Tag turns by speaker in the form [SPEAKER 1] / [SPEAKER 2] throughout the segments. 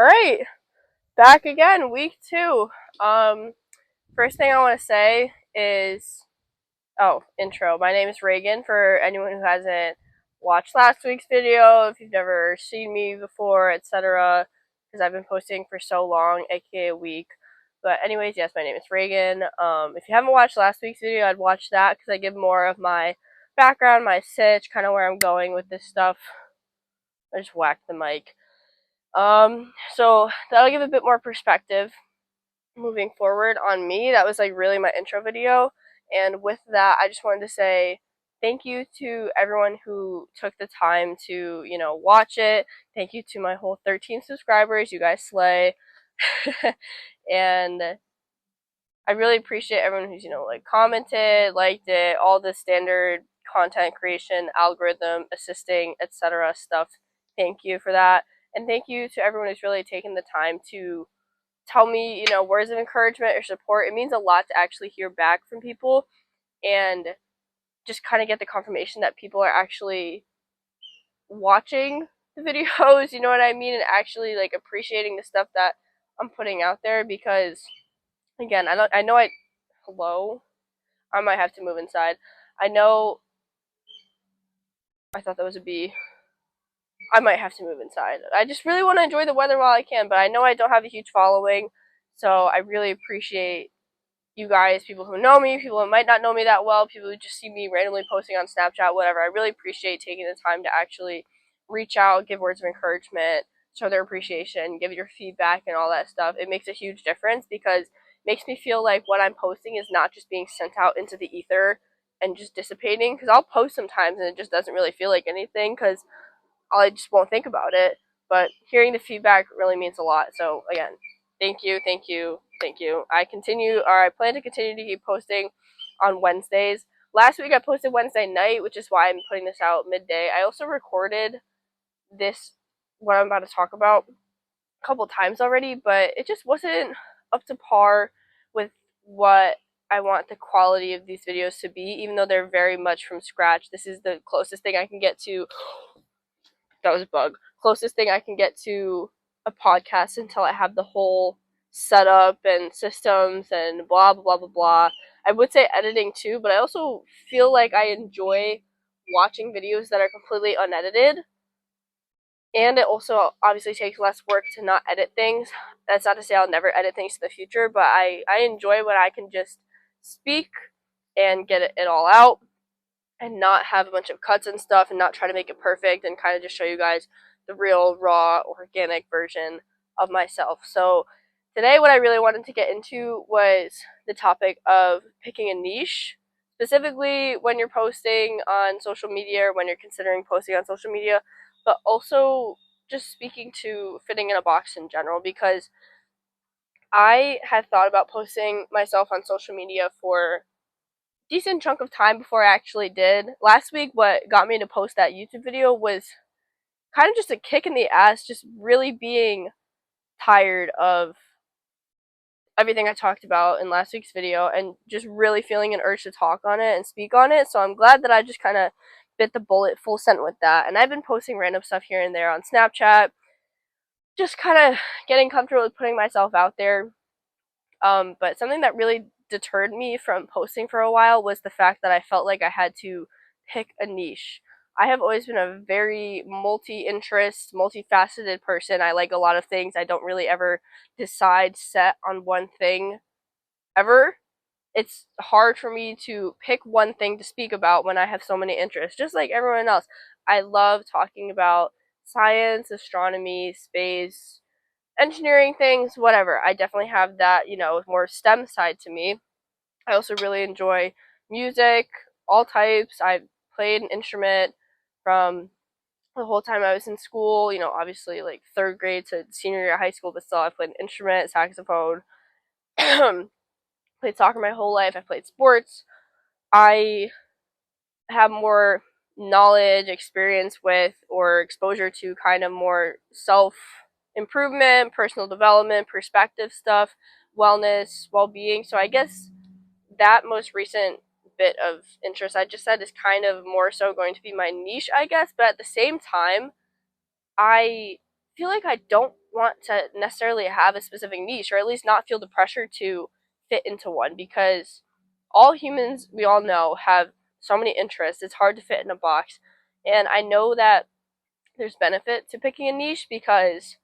[SPEAKER 1] Alright, back again, week 2. First thing I want to say is, intro. My name is Reagan, for anyone who hasn't watched last week's video, if you've never seen me before, etc., because I've been posting for so long, aka a week. But anyways, yes, my name is Reagan. If you haven't watched last week's video, I'd watch that, because I give more of my background, my sitch, kind of where I'm going with this stuff. I just whacked the mic. So that'll give a bit more perspective moving forward on me. That was like really my intro video. And with that, I just wanted to say thank you to everyone who took the time to, watch it. Thank you to my whole 13 subscribers. You guys slay. And I really appreciate everyone who's, commented, liked it, all the standard content creation, algorithm, assisting, etc. stuff. Thank you for that. And thank you to everyone who's really taken the time to tell me, words of encouragement or support. It means a lot to actually hear back from people and just kind of get the confirmation that people are actually watching the videos, you know what I mean, and actually like appreciating the stuff that I'm putting out there. Because again, hello, I might have to move inside. I thought that was a bee. I might have to move inside. I just really want to enjoy the weather while I can, but I know I don't have a huge following, so I really appreciate you guys, people who know me, people who might not know me that well, people who just see me randomly posting on Snapchat, whatever. I really appreciate taking the time to actually reach out, give words of encouragement, show their appreciation, give your feedback and all that stuff. It makes a huge difference because it makes me feel like what I'm posting is not just being sent out into the ether and just dissipating, because I'll post sometimes and it just doesn't really feel like anything because I just won't think about it. But hearing the feedback really means a lot. So again, thank you, thank you, thank you. I plan to continue to keep posting on Wednesdays. Last week I posted Wednesday night, which is why I'm putting this out midday. I also recorded what I'm about to talk about, a couple times already, but it just wasn't up to par with what I want the quality of these videos to be, even though they're very much from scratch. This is the closest thing I can get to that was a bug. Closest thing I can get to a podcast until I have the whole setup and systems and blah blah blah blah blah. I would say editing too, but I also feel like I enjoy watching videos that are completely unedited. And it also obviously takes less work to not edit things. That's not to say I'll never edit things in the future, but I enjoy when I can just speak and get it all out and not have a bunch of cuts and stuff and not try to make it perfect and kind of just show you guys the real, raw, organic version of myself. So today what I really wanted to get into was the topic of picking a niche, specifically when you're posting on social media or when you're considering posting on social media, but also just speaking to fitting in a box in general, because I had thought about posting myself on social media for decent chunk of time before I actually did. Last week, what got me to post that YouTube video was kind of just a kick in the ass, just really being tired of everything I talked about in last week's video and just really feeling an urge to talk on it and speak on it. So I'm glad that I just kind of bit the bullet full sent with that. And I've been posting random stuff here and there on Snapchat, just kind of getting comfortable with putting myself out there. But something that really deterred me from posting for a while was the fact that I felt like I had to pick a niche. I have always been a very multi-interest, multifaceted person. I like a lot of things. I don't really ever decide set on one thing ever. It's hard for me to pick one thing to speak about when I have so many interests, just like everyone else. I love talking about science, astronomy, space, engineering things, whatever. I definitely have that, more STEM side to me. I also really enjoy music, all types. I played an instrument from the whole time I was in school, obviously like 3rd grade to senior year of high school, but still I played an instrument, saxophone. Played soccer my whole life. I played sports. I have more knowledge, experience with, or exposure to kind of more self improvement, personal development, perspective stuff, wellness, well being. So I guess that most recent bit of interest I just said is kind of more so going to be my niche, I guess. But at the same time, I feel like I don't want to necessarily have a specific niche, or at least not feel the pressure to fit into one, because all humans, we all know, have so many interests. It's hard to fit in a box. And I know that there's benefit to picking a niche, because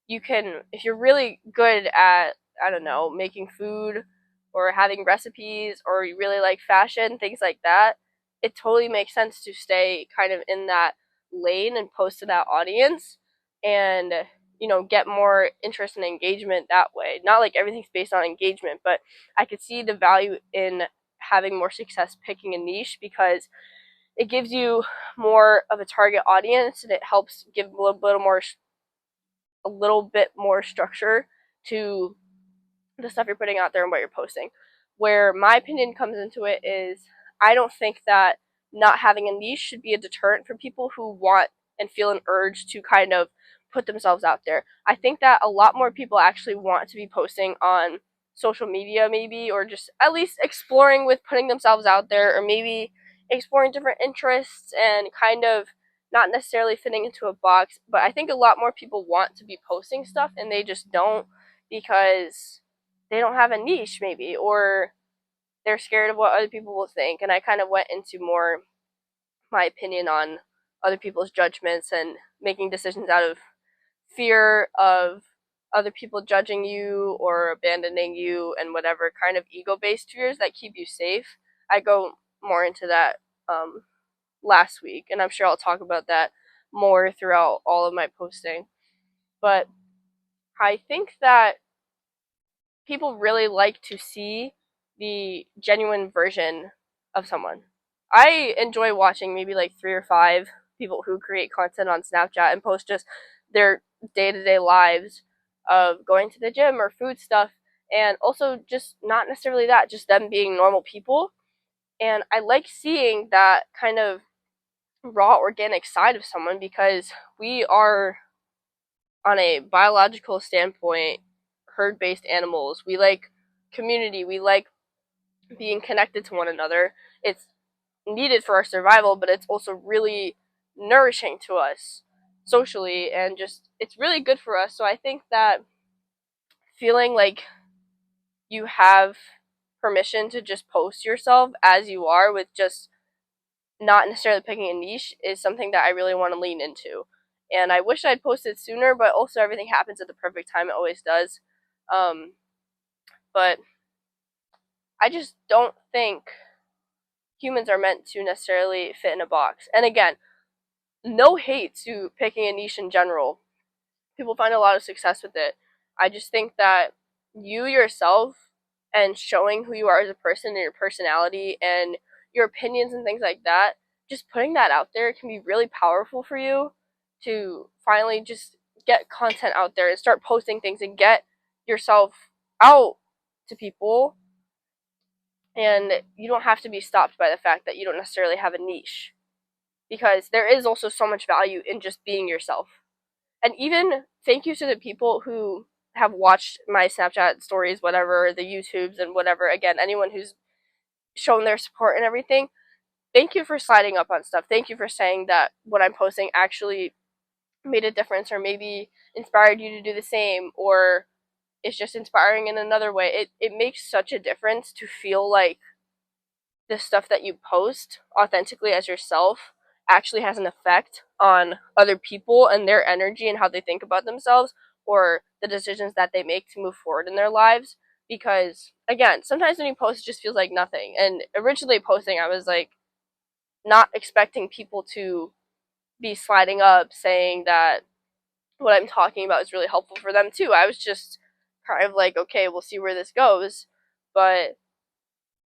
[SPEAKER 1] you can, if you're really good at, I don't know, making food or having recipes, or you really like fashion, things like that, it totally makes sense to stay kind of in that lane and post to that audience, and get more interest and engagement that way. Not like everything's based on engagement, but I could see the value in having more success picking a niche, because it gives you more of a target audience, and it helps give a little bit more structure to the stuff you're putting out there and what you're posting. Where my opinion comes into it is, I don't think that not having a niche should be a deterrent for people who want and feel an urge to kind of put themselves out there. I think that a lot more people actually want to be posting on social media, maybe, or just at least exploring with putting themselves out there, or maybe exploring different interests and kind of not necessarily fitting into a box. But I think a lot more people want to be posting stuff, and they just don't, because they don't have a niche, maybe, or they're scared of what other people will think. And I kind of went into more my opinion on other people's judgments and making decisions out of fear of other people judging you or abandoning you, and whatever kind of ego-based fears that keep you safe. I go more into that last week, and I'm sure I'll talk about that more throughout all of my posting. But I think that people really like to see the genuine version of someone. I enjoy watching maybe like 3 or 5 people who create content on Snapchat and post just their day-to-day lives of going to the gym or food stuff, and also just not necessarily that, just them being normal people. And I like seeing that kind of raw, organic side of someone, because we are, on a biological standpoint, herd-based animals. We like community. We like being connected to one another. It's needed for our survival, but it's also really nourishing to us socially, and just it's really good for us. So I think that feeling like you have permission to just post yourself as you are, with just not necessarily picking a niche, is something that I really want to lean into. And I wish I'd posted sooner, but also everything happens at the perfect time. It always does. Um, but I just don't think humans are meant to necessarily fit in a box. And again, no hate to picking a niche in general. People find a lot of success with it. I just think that you yourself, and showing who you are as a person, and your personality and your opinions and things like that, just putting that out there can be really powerful for you to finally just get content out there and start posting things and get yourself out to people. And you don't have to be stopped by the fact that you don't necessarily have a niche, because there is also so much value in just being yourself. And even thank you to the people who have watched my Snapchat stories, whatever, the YouTubes and whatever. Again, anyone who's shown their support and everything, thank you for sliding up on stuff. Thank you for saying that what I'm posting actually made a difference, or maybe inspired you to do the same, or it's just inspiring in another way. It makes such a difference to feel like the stuff that you post authentically as yourself actually has an effect on other people and their energy and how they think about themselves, or the decisions that they make to move forward in their lives. Because again, sometimes when you post, it just feels like nothing. And originally posting, I was like not expecting people to be sliding up saying that what I'm talking about is really helpful for them too. I was just kind of like, okay, we'll see where this goes. But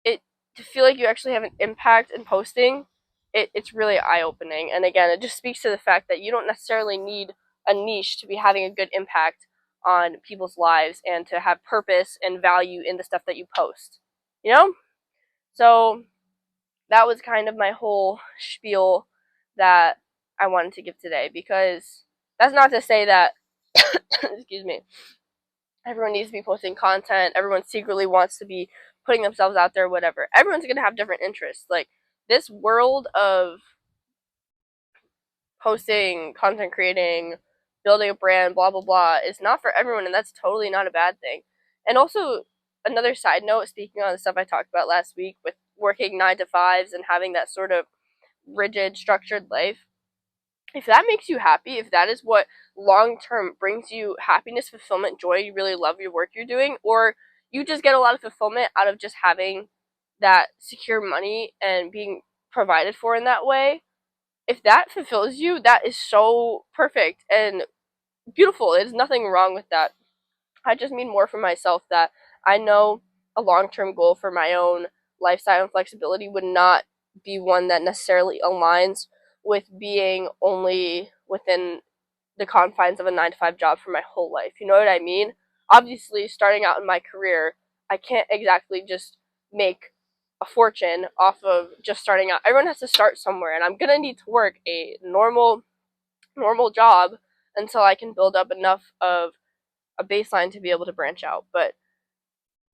[SPEAKER 1] it, to feel like you actually have an impact in posting, it's really eye-opening. And again, it just speaks to the fact that you don't necessarily need a niche to be having a good impact on people's lives, and to have purpose and value in the stuff that you post, you know. So that was kind of my whole spiel that I wanted to give today, because that's not to say that excuse me, everyone needs to be posting content, everyone secretly wants to be putting themselves out there, whatever. Everyone's going to have different interests. Like, this world of posting, content creating, building a brand, blah, blah, blah, is not for everyone, and that's totally not a bad thing. And also, another side note, speaking on the stuff I talked about last week with working 9 to 5s and having that sort of rigid, structured life, if that makes you happy, if that is what long term brings you happiness, fulfillment, joy, you really love your work you're doing, or you just get a lot of fulfillment out of just having that secure money and being provided for in that way, if that fulfills you, that is so perfect and beautiful. There's nothing wrong with that. I just mean more for myself that I know a long term goal for my own lifestyle and flexibility would not be one that necessarily aligns with being only within the confines of a 9 to 5 job for my whole life. You know what I mean? Obviously, starting out in my career, I can't exactly just make a fortune off of just starting out. Everyone has to start somewhere, and I'm gonna need to work a normal job until I can build up enough of a baseline to be able to branch out. But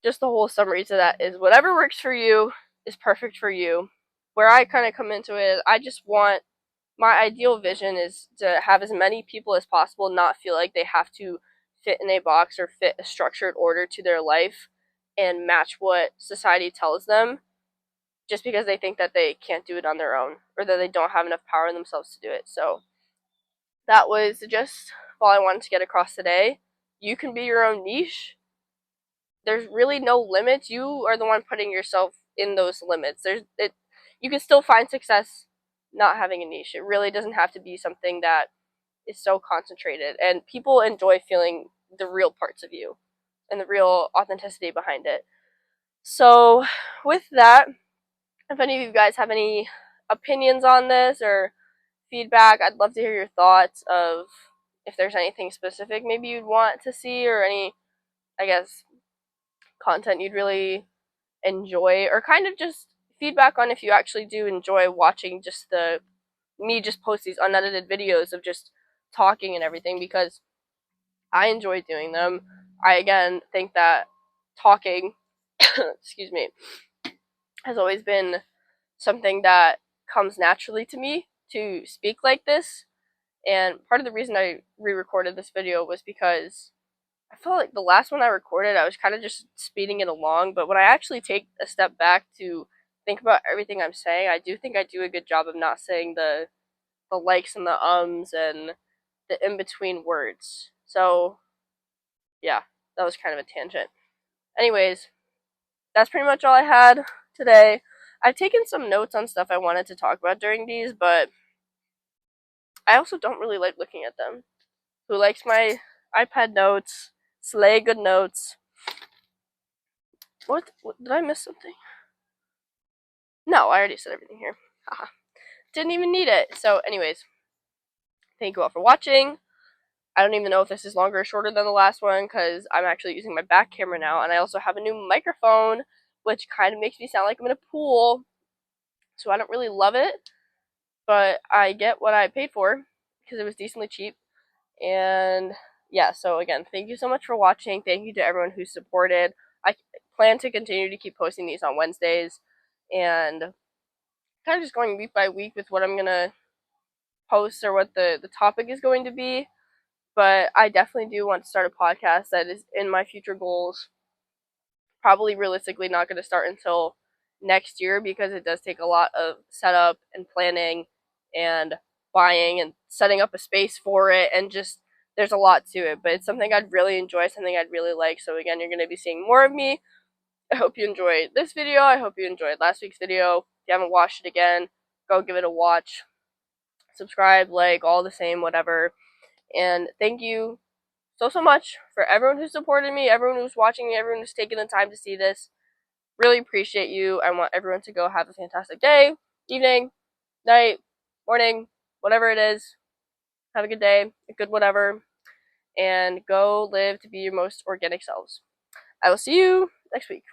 [SPEAKER 1] just the whole summary to that is whatever works for you is perfect for you. Where I kind of come into it, I just want my ideal vision is to have as many people as possible not feel like they have to fit in a box or fit a structured order to their life and match what society tells them just because they think that they can't do it on their own or that they don't have enough power in themselves to do it. So that was just all I wanted to get across today. You can be your own niche. There's really no limits. You are the one putting yourself in those limits. You can still find success not having a niche. It really doesn't have to be something that is so concentrated, and people enjoy feeling the real parts of you and the real authenticity behind it. So with that, if any of you guys have any opinions on this or feedback, I'd love to hear your thoughts of if there's anything specific maybe you'd want to see, or any, I guess, content you'd really enjoy, or kind of just feedback on if you actually do enjoy watching just me just post these unedited videos of just talking and everything, because I enjoy doing them. I again think that talking excuse me, has always been something that comes naturally to me to speak like this. And part of the reason I re-recorded this video was because I felt like the last one I recorded, I was kind of just speeding it along. But when I actually take a step back to think about everything I'm saying, I do think I do a good job of not saying the likes and the ums and the in-between words. So, yeah, that was kind of a tangent. Anyways, that's pretty much all I had today. I've taken some notes on stuff I wanted to talk about during these, but I also don't really like looking at them. Who likes my iPad notes? Slay good notes. What? Did I miss something? No, I already said everything here. Haha. Didn't even need it. So, anyways, thank you all for watching. I don't even know if this is longer or shorter than the last one because I'm actually using my back camera now, and I also have a new microphone, which kind of makes me sound like I'm in a pool. So I don't really love it, but I get what I paid for because it was decently cheap. And yeah, so again, thank you so much for watching. Thank you to everyone who supported. I plan to continue to keep posting these on Wednesdays and kind of just going week by week with what I'm going to post or what the topic is going to be. But I definitely do want to start a podcast that is in my future goals. Probably realistically not going to start until next year because it does take a lot of setup and planning and buying and setting up a space for it, and just there's a lot to it, but it's something I'd really enjoy, something I'd really like. So again, you're going to be seeing more of me. I hope you enjoyed this video. I hope you enjoyed last week's video. If you haven't watched it again, go give it a watch. Subscribe, like, all the same, whatever. And thank you so much for everyone who supported me, everyone who's watching me, everyone who's taken the time to see this. Really appreciate you. I want everyone to go have a fantastic day, evening, night, morning, whatever it is. Have a good day, a good whatever, and go live to be your most organic selves. I will see you next week.